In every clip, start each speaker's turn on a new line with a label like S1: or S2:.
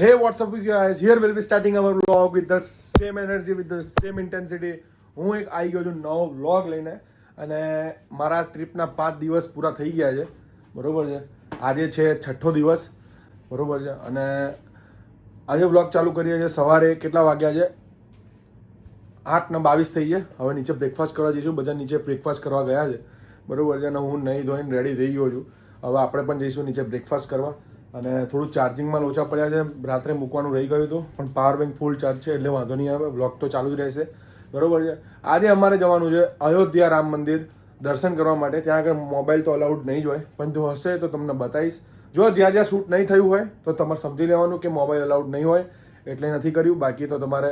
S1: Hey, what's up, guys? Here we'll be starting our vlog with the same energy, with the same intensity. હું એક આવી ગયો છું નવો વ્લોગ લઈને અને મારા ટ્રીપના 5 દિવસ પૂરા થઈ ગયા છે, બરોબર છે. આજે છે 6ઠ્ઠો દિવસ, બરોબર છે. અને આજે વ્લોગ ચાલુ કરીએ છીએ સવારે. કેટલા વાગ્યા છે? 8:22 થઈ ગયા. હવે નીચે બ્રેકફાસ્ટ કરવા જઈશું. બધા નીચે બ્રેકફાસ્ટ કરવા ગયા છે, બરોબર છે. અને હું નહીં ધોઈને રેડી થઈ ગયો છું. હવે આપણે પણ જઈશું નીચે બ્રેકફાસ્ટ કરવા. અને થોડું ચાર્જિંગમાં લોચા પડ્યા છે, રાત્રે મૂકવાનું રહી ગયું હતું, પણ પાવર બેંક ફૂલ ચાર્જ છે એટલે વાંધો નહીં આવે. વ્લોગ તો ચાલુ જ રહેશે, બરોબર છે. આજે અમારે જવાનું છે અયોધ્યા રામ મંદિર દર્શન કરવા માટે. ત્યાં આગળ મોબાઈલ તો અલાઉડ નહીં જ હોય, પણ જો હશે તો તમને બતાવીશ. જો જ્યાં જ્યાં શૂટ નહીં થયું હોય તો તમારે સમજી લેવાનું કે મોબાઈલ અલાઉડ નહીં હોય એટલે નથી કર્યું. બાકી તો તમારે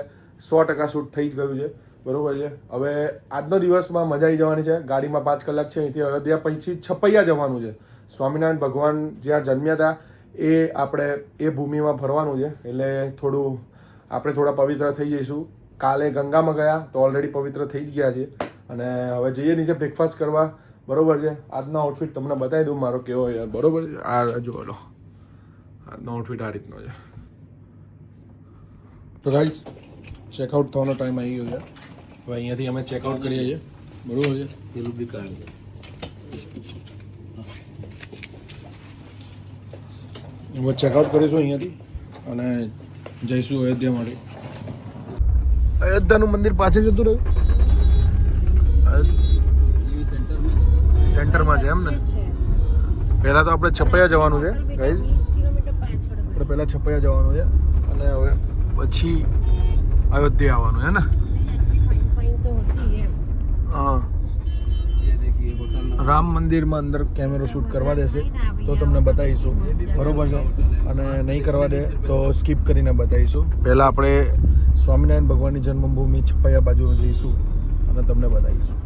S1: 100% શૂટ થઈ જ ગયું છે, બરોબર છે. હવે આજનો દિવસમાં મજા આવી જવાની છે. ગાડીમાં 5 કલાક છે. અહીંથી અયોધ્યા પછી છપૈયા જવાનું છે. સ્વામિનારાયણ ભગવાન જ્યાં જન્મ્યા હતા એ આપણે એ ભૂમિમાં ફરવાનું છે, એટલે આપણે થોડા પવિત્ર થઈ જઈશું. કાલે ગંગામાં ગયા તો ઓલરેડી પવિત્ર થઈ જ ગયા છે. અને હવે જઈએ નીચે બ્રેકફાસ્ટ કરવા, બરોબર છે. આજનો આઉટફિટ તમને બતાવી દઉં મારો કેવો યાર, બરોબર છે. આ જો લો, આજનો આઉટફિટ આ રીતનો છે. તો ગાઈસ ચેકઆઉટ થવાનો ટાઈમ આવી ગયો છે. હવે અહીંયાથી અમે ચેકઆઉટ કરીએ છીએ, બરોબર છે. પેલું બી કાઢી હવે ચેકઆઉટ કરીશું અહીંયાથી અને જઈશું અયોધ્યા માટે. અયોધ્યાનું મંદિર પાછળ જતું રહ્યું, સેન્ટરમાં છે એમ ને. પહેલાં તો આપણે છપૈયા જવાનું છે ગાઈઝ, આપણે પહેલાં છપૈયા જવાનું છે અને હવે પછી અયોધ્યા આવવાનું છે ને. હા, રામ મંદિરમાં અંદર કેમેરો શૂટ કરવા દેશે તો તમને બતાવીશું, બરોબર છે. અને નહીં કરવા દે તો સ્કીપ કરીને બતાવીશું. પહેલાં આપણે સ્વામિનારાયણ ભગવાનની જન્મભૂમિ છપૈયા બાજુ જઈશું અને તમને બતાવીશું.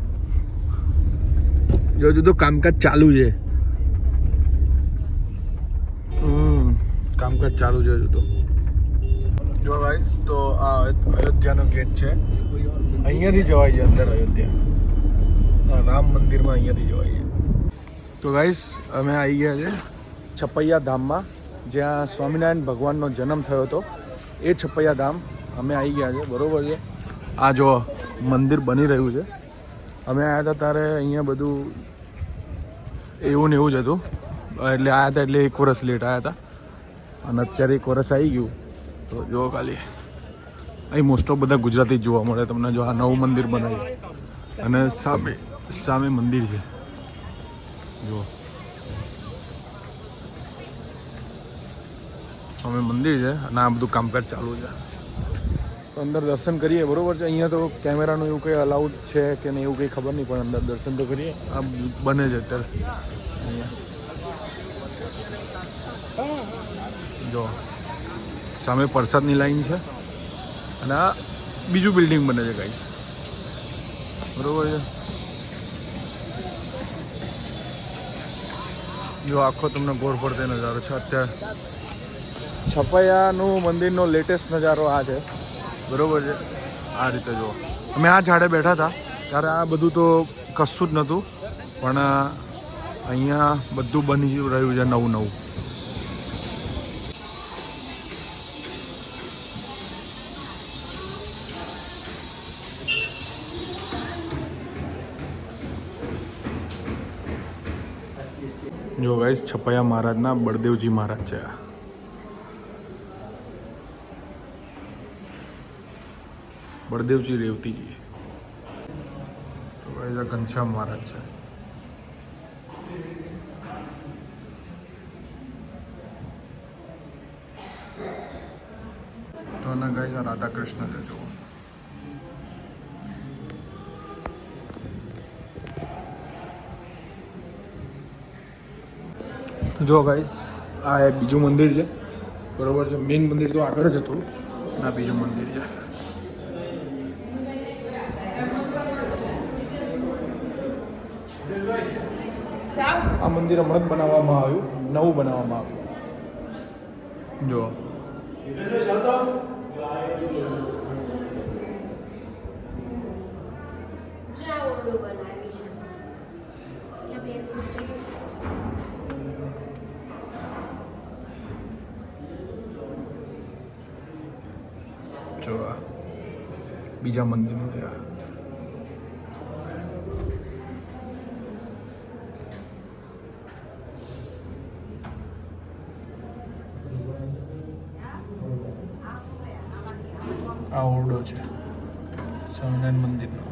S1: જો તો કામકાજ ચાલુ છે, કામકાજ ચાલુ છે હજુ તો. જો ગાઈસ, તો આ અયોધ્યાનો ગેટ છે. અહીંયાથી જવાય છે અંદર અયોધ્યા રામ મંદિરમાં, અહીંયાથી જવાય છે. તો ગાઈસ, અમે આવી ગયા છે છપૈયા ધામમાં, જ્યાં સ્વામિનારાયણ ભગવાનનો જન્મ થયો હતો. એ છપૈયા ધામ અમે આવી ગયા છે, બરોબર છે. આ જો મંદિર બની રહ્યું છે. અમે આવ્યા હતા ત્યારે અહીંયા બધું એવું ને એવું જ હતું, એટલે આવ્યા હતા એટલે 1 વર્ષ લેટ આવ્યા હતા. અને અત્યારે 1 વર્ષ આવી ગયું. તો જો ખાલી અહીં મોસ્ટ ઓફ બધા ગુજરાતી જ જોવા મળે તમને. જો આ નવું મંદિર બનાવ્યું અને સામે મંદિર છે, જુઓ અમે મંદિર છે અને આ બધું કામકાજ ચાલુ છે. તો અંદર દર્શન કરીએ, બરોબર છે. અહીંયા તો કેમેરાનું એવું કંઈ અલાઉડ છે કે નહીં એવું કંઈ ખબર નહીં, પણ અંદર દર્શન તો કરીએ. આ બને છે અત્યારે અહીંયા. જો સામે પ્રસાદની લાઈન છે અને આ બીજું બિલ્ડિંગ બને છે ગાઈસ, બરોબર છે. જો આખો તમને ગોળ ફરતે નજારો છે. અત્યારે છપૈયાનું મંદિરનો લેટેસ્ટ નજારો આ છે, બરોબર છે. આ રીતે જુઓ, અમે આ ઝાડે બેઠા હતા ત્યારે આ બધું તો કશું જ નહોતું, પણ અહીંયા બધું બની રહ્યું છે નવું નવું. જો ગાઈસ, છપૈયા મહારાજના બળદેવજી મહારાજ છે. બળદેવજી રેવતીજી. તો ગાઈસ, આ ઘનશ્યામ મહારાજ છે. તો ના ગાઈસ, આ રાધા કૃષ્ણ છે. જુઓ, જો ગાઈસ, આ એક બીજું મંદિર છે, બરોબર છે. મેઇન મંદિર તો આગળ જ હતું, આ બીજું મંદિર છે. આ મંદિર હમણાં જ બનાવવામાં આવ્યું, નવું બનાવવામાં આવ્યું. જો જો આ બીજા મંદિરનું છે આ ઓરડો છે સ્વામિનારાયણ મંદિરનો.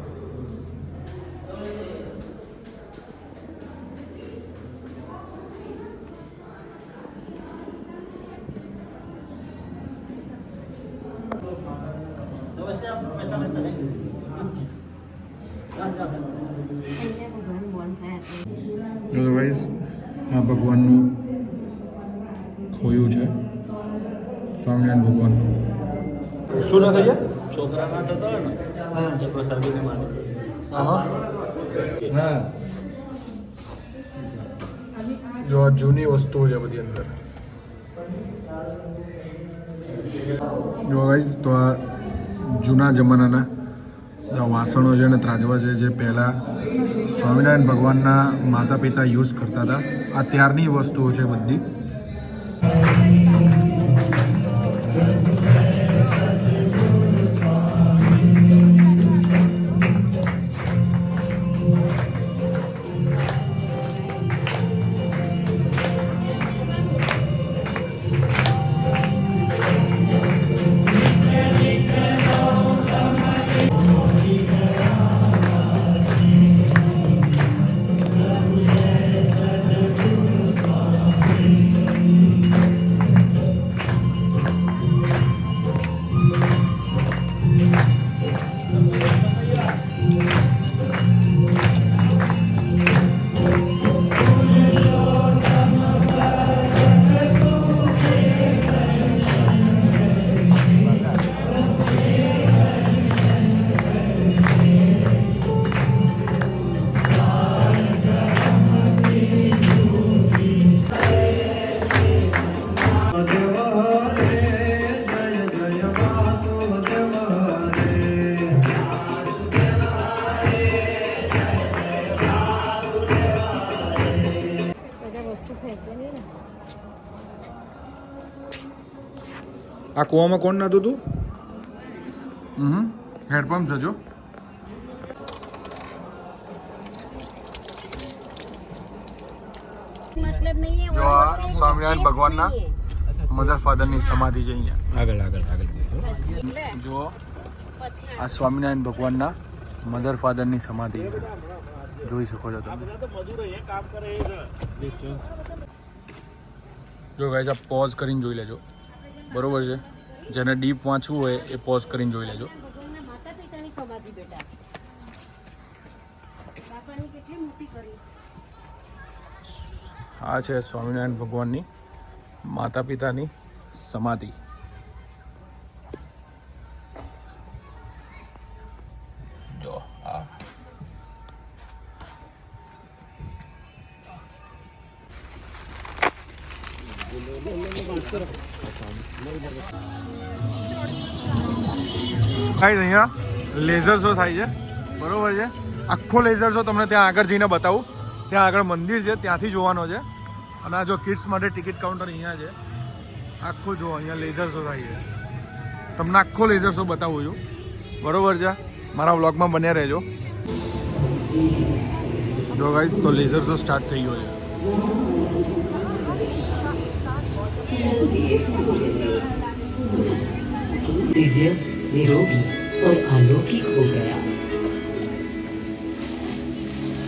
S1: જો ગાઈસ આ ભગવાનનું ખોયું છે સ્વામિનારાયણ ભગવાનનું. શું ના થઈ જાય
S2: છોકરા ના થતા હોય ને એ પ્રસાદી માને.
S1: હા જો આ જૂની વસ્તુઓ છે બધી અંદર. જો ગાઈસ તો આ જૂના જમાનાના વાસણો છે અને ત્રાજવા છે જે પહેલાં સ્વામિનારાયણ ભગવાનના માતા પિતા યુઝ કરતા હતા. આ ત્યારની વસ્તુઓ છે બધી. આ કૂવામાં કોણ નતું તું? હેડપંપ છે જો. જો આ સ્વામિનારાયણ ભગવાનના મધર ફાધરની સમાધિ છે અહીંયા.
S2: આગળ આગળ આગળ
S1: જો આ સ્વામિનારાયણ ભગવાનના મધર ફાધરની સમાધિ જોઈ શકો છો તમે. જો ગાઈસ આ પોઝ કરીને જોઈ લેજો, બરોબર છે? જેને ડીપ વાંચવું હોય એ પોઝ કરીને જોઈ લેજો. આ છે સ્વામિનારાયણ ભગવાનની માતા પિતાની સમાધિ. જો આ અહીંયા લેઝર શો થાય છે, બરોબર છે? આખો લેઝર શો તમને ત્યાં આગળ જઈને બતાવું. ત્યાં આગળ મંદિર છે, ત્યાંથી જોવાનો છે. અને આ જો કિડ્સ માટે ટિકિટ કાઉન્ટર અહીંયા છે. આખો જો અહીંયા લેઝર શો થાય છે. તમને આખો લેઝર શો બતાવું છું, બરોબર છે? મારા વ્લોગમાં બન્યા રહેજો. જો ગાઈસ તો લેઝર શો સ્ટાર્ટ થઈ ગયો છે.
S3: दिव्य निरोगी और अलौकिक हो गया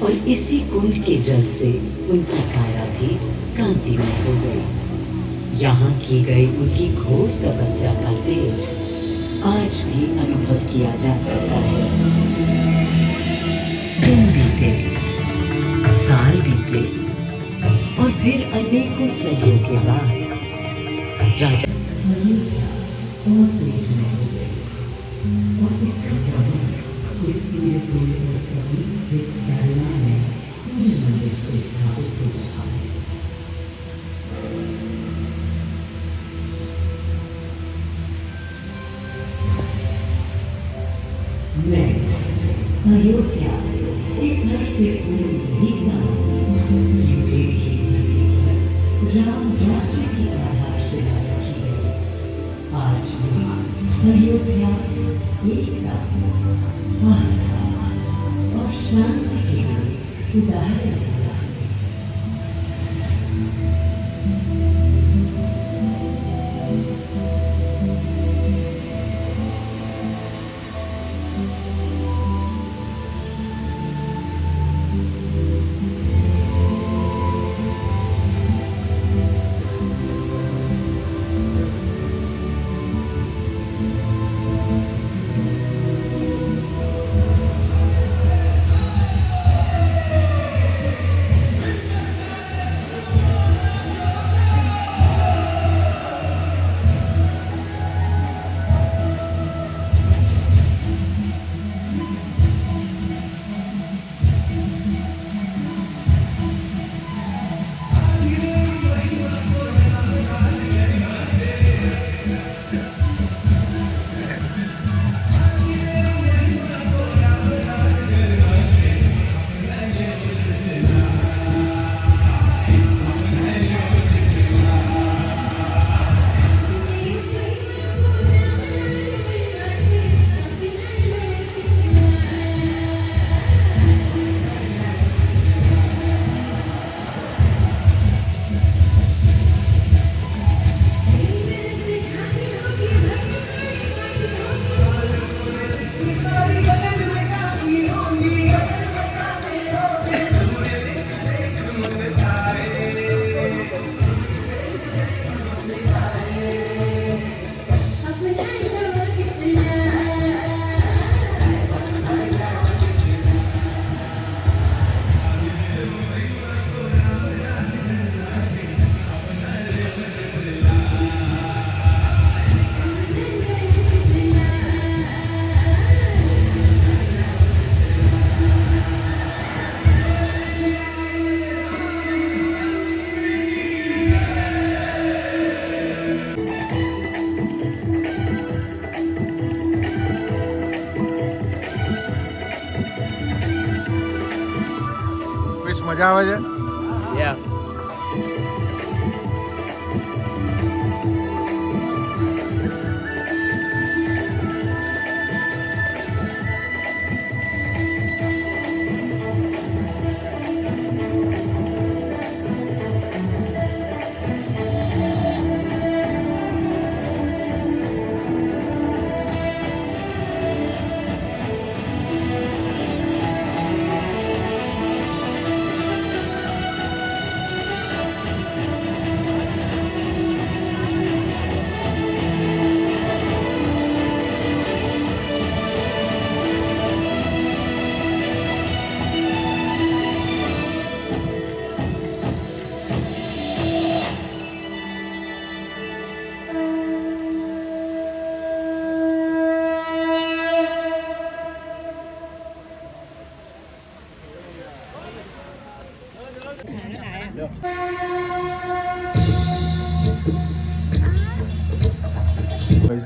S3: और इसी कुंड के जल से उनकी काया भी कांतिमय हो गई. यहाँ की गई उनकी घोर तपस्या का तेज आज भी अनुभव किया जा सकता है. दिन बीते, साल बीते और फिर अनेकों सदियों के बाद राजा और प्रेरणा हो गई और इस घटना इस सूर्यकुंड और समीप स्थित कैरला में सूर्य मंदिर से स्थापित हो रहा है. मैं अयोध्या इस घर से पूरी भी राम राज्य की आधारशिला रखी है. आज भी अयोध्या एक रात आस्था और शांति के लिए उदाहरण हुआ।
S1: મજા આવે છે.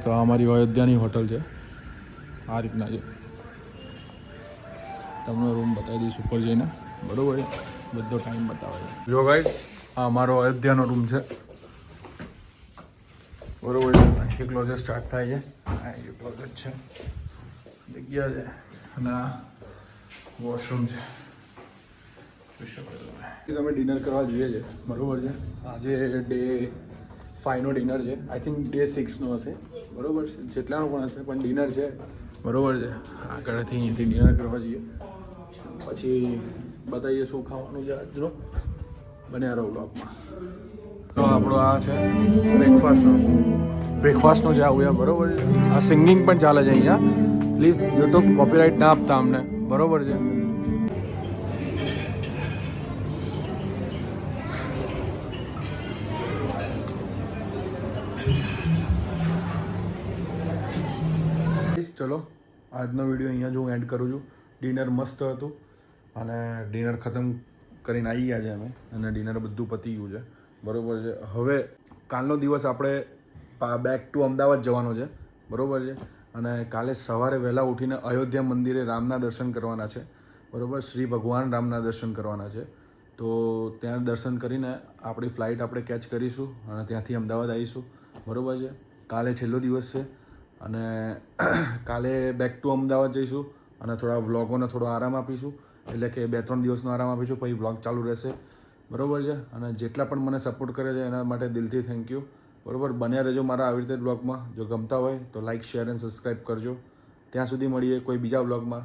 S1: તો આ અમારી અયોધ્યાની હોટલ છે. આ રીતના છે. તમને રૂમ બતાવી દઈશ ઉપર જઈને, બરોબર છે. બધો ટાઈમ બતાવે છે. જો ગાઈસ, આ અમારો અયોધ્યાનો રૂમ છે, બરોબર છે. અહીંથી ક્લોઝેટ સ્ટાર્ટ થાય છે. અહીં ક્લોઝેટ છે, જગ્યા છે, અને આ વોશરૂમ છે. અમે ડિનર કરવા જઈએ છીએ, બરોબર છે. આજે ડે 5નો ડિનર છે. આઈ થિંક ડે 6નો હશે, બરોબર છે. જેટલાનો પણ હશે, પણ ડિનર છે, બરોબર છે. આગળથી અહીંથી ડિનર કરવા જઈએ, પછી બતાવીએ શું ખાવાનું છે આજનો. બન્યા રહો બ્લોગમાં. તો આપણો આ છે બ્રેકફાસ્ટનો છે, આવું યાર, બરોબર છે. આ સિંગિંગ પણ ચાલે છે અહીંયા. પ્લીઝ યુટ્યુબ કોપીરાઇટ ના આપતા અમને, બરોબર છે. ચલો, આજનો વિડીયો અહીંયા જ હું એન્ડ કરું છું. ડિનર મસ્ત હતું અને ડિનર ખતમ કરીને આવી ગયા છે અમે, અને ડિનર બધું પતી ગયું છે, બરોબર છે. હવે કાલનો દિવસ આપણે બેક ટુ અમદાવાદ જવાનો છે, બરોબર છે. અને કાલે સવારે વહેલા ઉઠીને અયોધ્યા મંદિરે રામના દર્શન કરવાના છે, બરોબર. શ્રી ભગવાન રામના દર્શન કરવાના છે. તો ત્યાં દર્શન કરીને આપણી ફ્લાઇટ આપણે કેચ કરીશું અને ત્યાંથી અમદાવાદ આવીશું, બરોબર છે. કાલે છેલ્લો દિવસ છે, અને કાલે બેક ટુ અમદાવાદ જઈશું અને થોડા વ્લોગોને થોડો આરામ આપીશું, એટલે કે 2-3 દિવસનો આરામ આપીશું, પછી વ્લોગ ચાલુ રહેશે, બરાબર છે. અને જેટલા પણ મને સપોર્ટ કરે છે એના માટે દિલથી થેન્ક યુ, બરાબર. બન્યા રહેજો મારા આવી રીતે વ્લોગમાં. જો ગમતા હોય તો લાઇક, શેર અને સબસ્ક્રાઈબ કરજો. ત્યાં સુધી મળીએ કોઈ બીજા વ્લોગમાં,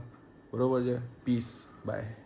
S1: બરાબર છે. Peace, by.